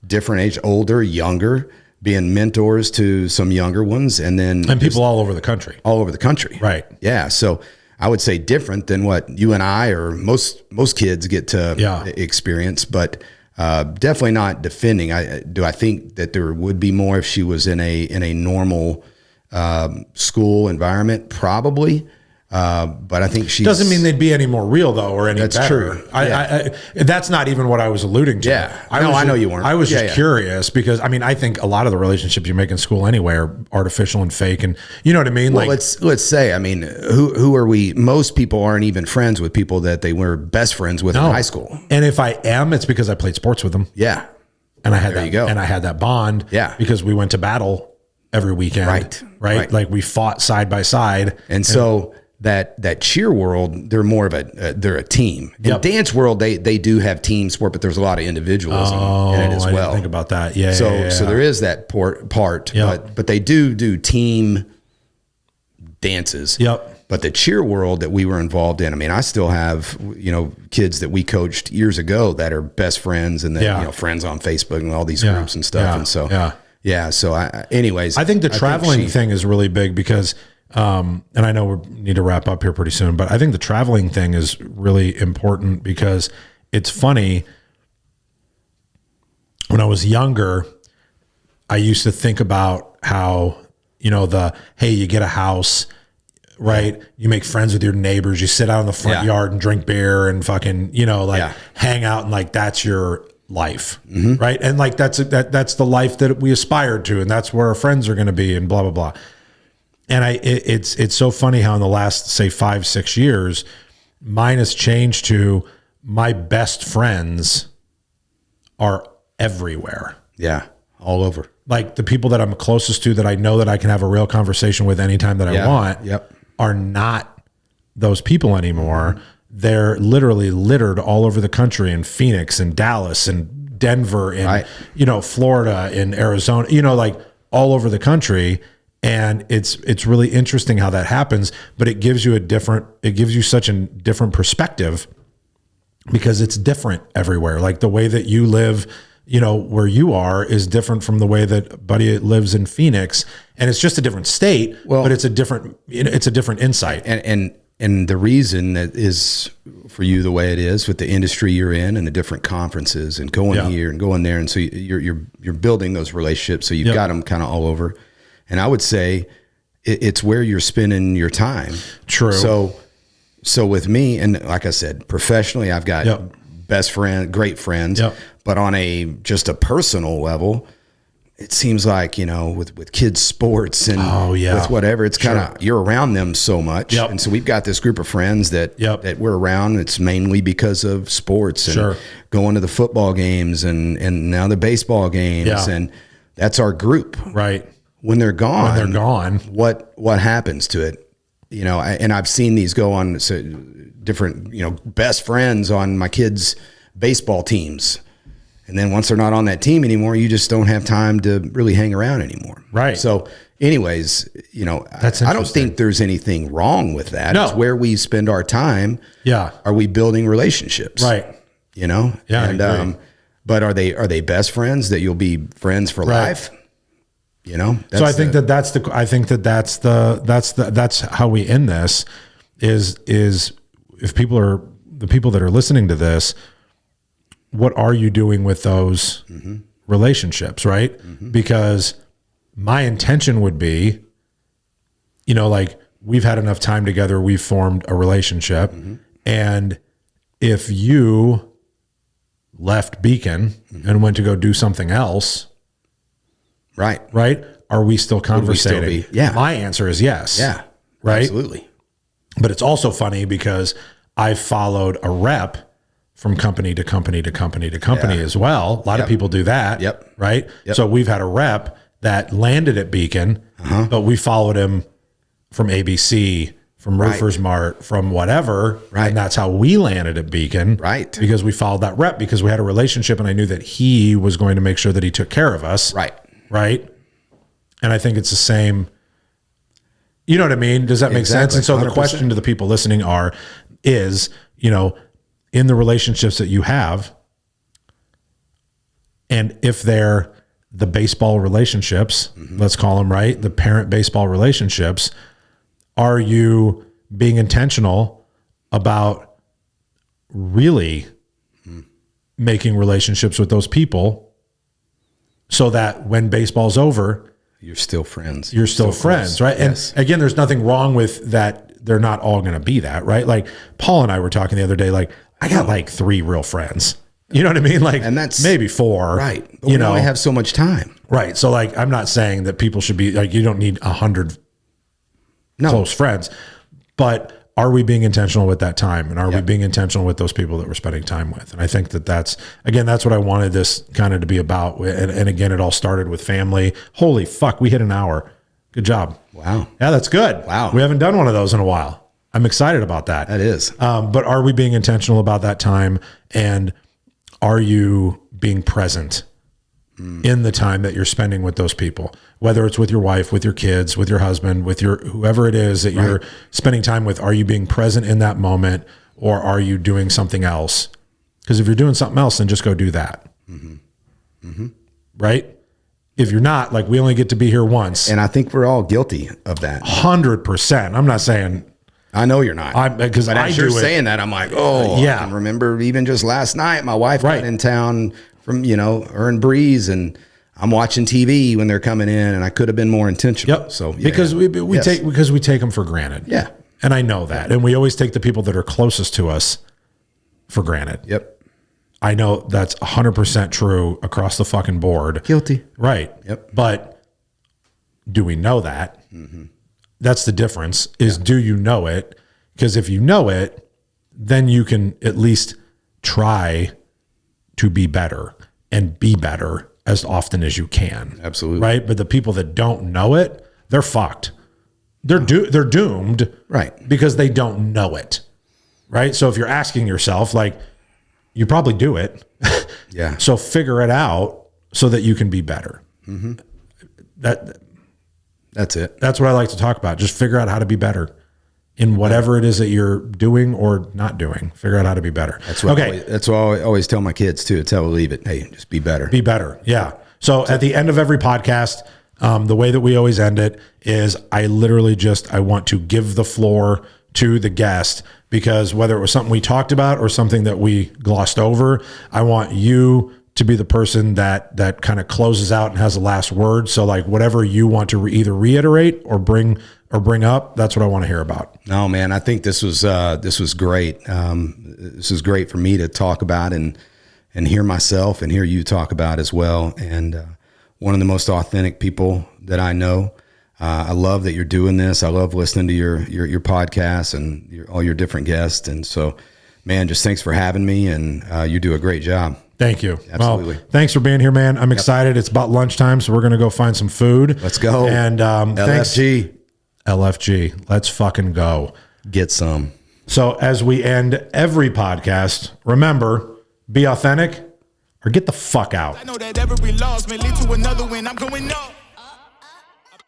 different age, older, younger, being mentors to some younger ones, and people all over the country. Right. Yeah. So I would say different than what you and I or most kids get to experience, but definitely not defending. I think that there would be more if she was in a normal school environment, probably. But I think she doesn't mean they'd be any more real though, or any that's better. true. I that's not even what I was alluding to. Yeah, I know you weren't. I was just curious because I mean, I think a lot of the relationships you make in school anyway are artificial and fake, and you know what I mean. Well, let's say, I mean, who are we? Most people aren't even friends with people that they were best friends with in high school. And if I am, it's because I played sports with them. Yeah, and I had and I had that bond. Yeah, because we went to battle every weekend. Right. Like we fought side by side, and so. That cheer world, they're more of they're a team. In dance world, they do have team sport, but there's a lot of individualism in it as well. Didn't think about that. Yeah. So there is that part, but they do team dances. Yep. But the cheer world that we were involved in, I mean, I still have, kids that we coached years ago that are best friends and that, friends on Facebook and all these groups and stuff. And so, So I think the traveling thing is really big because, and I know we need to wrap up here pretty soon, but I think the traveling thing is really important because it's funny. When I was younger, I used to think about how, hey, you get a house, right? You make friends with your neighbors. You sit out in the front yard and drink beer and fucking, hang out, and like, that's your life. Right. And like, that's the life that we aspired to. And that's where our friends are going to be and blah, blah, blah. And it's so funny how in the last, say, 5-6 years, mine has changed to my best friends are everywhere. Yeah. All over. Like the people that I'm closest to that I know that I can have a real conversation with anytime that I want are not those people anymore. They're literally littered all over the country in Phoenix and Dallas and Denver and, Florida and Arizona, like all over the country. And it's really interesting how that happens, but it gives you such a different perspective because it's different everywhere. Like the way that you live, where you are is different from the way that Buddy lives in Phoenix. And it's just a different state, but it's a different insight. And the reason that is for you the way it is with the industry you're in and the different conferences and going here and going there. And so you're building those relationships. So you've got them kind of all over. And I would say it's where you're spending your time. True. So with me, and like I said, professionally, I've got best friend, great friends, but on just a personal level, it seems like, with kids sports and with whatever, it's kind of, you're around them so much. And so we've got this group of friends that we're around. It's mainly because of sports and going to the football games and now the baseball games. And that's our group. Right. When they're gone, what happens to it? And I've seen these go on different, best friends on my kids' baseball teams. And then once they're not on that team anymore, you just don't have time to really hang around anymore. Right. So anyways, I don't think there's anything wrong with that. No. It's where we spend our time. Yeah. Are we building relationships? Right. Yeah. And, but are they best friends that you'll be friends for life? So I think that's how we end this is if the people that are listening to this, what are you doing with those relationships? Right. Because my intention would be, like we've had enough time together, we've formed a relationship. And if you left Beacon and went to go do something else, right. Are we still conversating? My answer is yes. Yeah. Right. Absolutely. But it's also funny because I followed a rep from company to company to company to company as well. A lot of people do that. Right. So we've had a rep that landed at Beacon, but we followed him from ABC, from Roofers Mart, from whatever. Right. And that's how we landed at Beacon. Right. Because we followed that rep because we had a relationship and I knew that he was going to make sure that he took care of us. Right. Right. And I think it's the same. You know what I mean? Does that make sense? And so 100%. The question to the people listening is, in the relationships that you have, and if they're the baseball relationships, let's call them, right? The parent baseball relationships, are you being intentional about really making relationships with those people so that when baseball's over, you're still friends. You're still friends, right? Yes. And again, there's nothing wrong with that they're not all going to be that, right? Like Paul and I were talking the other day, like I got like 3 real friends. You know what I mean? Like, and that's maybe 4, right? But you know, I have so much time, right? So like, I'm not saying that people should be like, you don't need 100 close friends, but are we being intentional with that time? And are we being intentional with those people that we're spending time with? And I think that that's what I wanted this kind of to be about. And again, it all started with family. Holy fuck, we hit an hour. Good job. Wow. Yeah, that's good. Wow. We haven't done one of those in a while. I'm excited about that. That is. But are we being intentional about that time? And are you being present in the time that you're spending with those people, whether it's with your wife, with your kids, with your husband, with your whoever it is that you're spending time with? Are you being present in that moment, or are you doing something else? Because if you're doing something else, then just go do that. Right? If you're not, like, we only get to be here once. And I think we're all guilty of that. 100%. I'm not saying. I know you're not. Because but as you're saying that, I'm like, I can remember even just last night, my wife got in town from, her and Breeze, and I'm watching TV when they're coming in, and I could have been more intentional. Yep. So because we take them for granted. Yeah. And I know that. And we always take the people that are closest to us for granted. Yep. I know that's 100% true across the fucking board. Guilty. Right. Yep. But do we know that? That's the difference, is do you know it? Because if you know it, then you can at least try to be better and be better as often as you can. Absolutely. Right. But the people that don't know it, they're fucked. They're doomed. Right. Because they don't know it. Right. So if you're asking yourself, like, you probably do it. Yeah. So figure it out so that you can be better. That's it. That's what I like to talk about. Just figure out how to be better in whatever it is that you're doing or not doing. Figure out how to be better. That's what that's what I always tell my kids too. It's how we leave it. Hey, just be better. Be better. Yeah. So at the end of every podcast, the way that we always end it is I want to give the floor to the guest, because whether it was something we talked about or something that we glossed over, I want you to be the person that kind of closes out and has the last word. So like whatever you want to either reiterate or bring up, that's what I want to hear about. No, man, I think this was great. This is great for me to talk about and hear myself and hear you talk about as well. And one of the most authentic people that I know. I love that you're doing this. I love listening to your podcast and all your different guests. And so, man, just thanks for having me, and you do a great job. Thank you. Absolutely. Well, thanks for being here, man. I'm excited. It's about lunchtime, so we're going to go find some food. Let's go. And LFG. LFG. Let's fucking go. Get some. So as we end every podcast, remember, be authentic or get the fuck out. I know that every loss may lead to another win. I'm going up.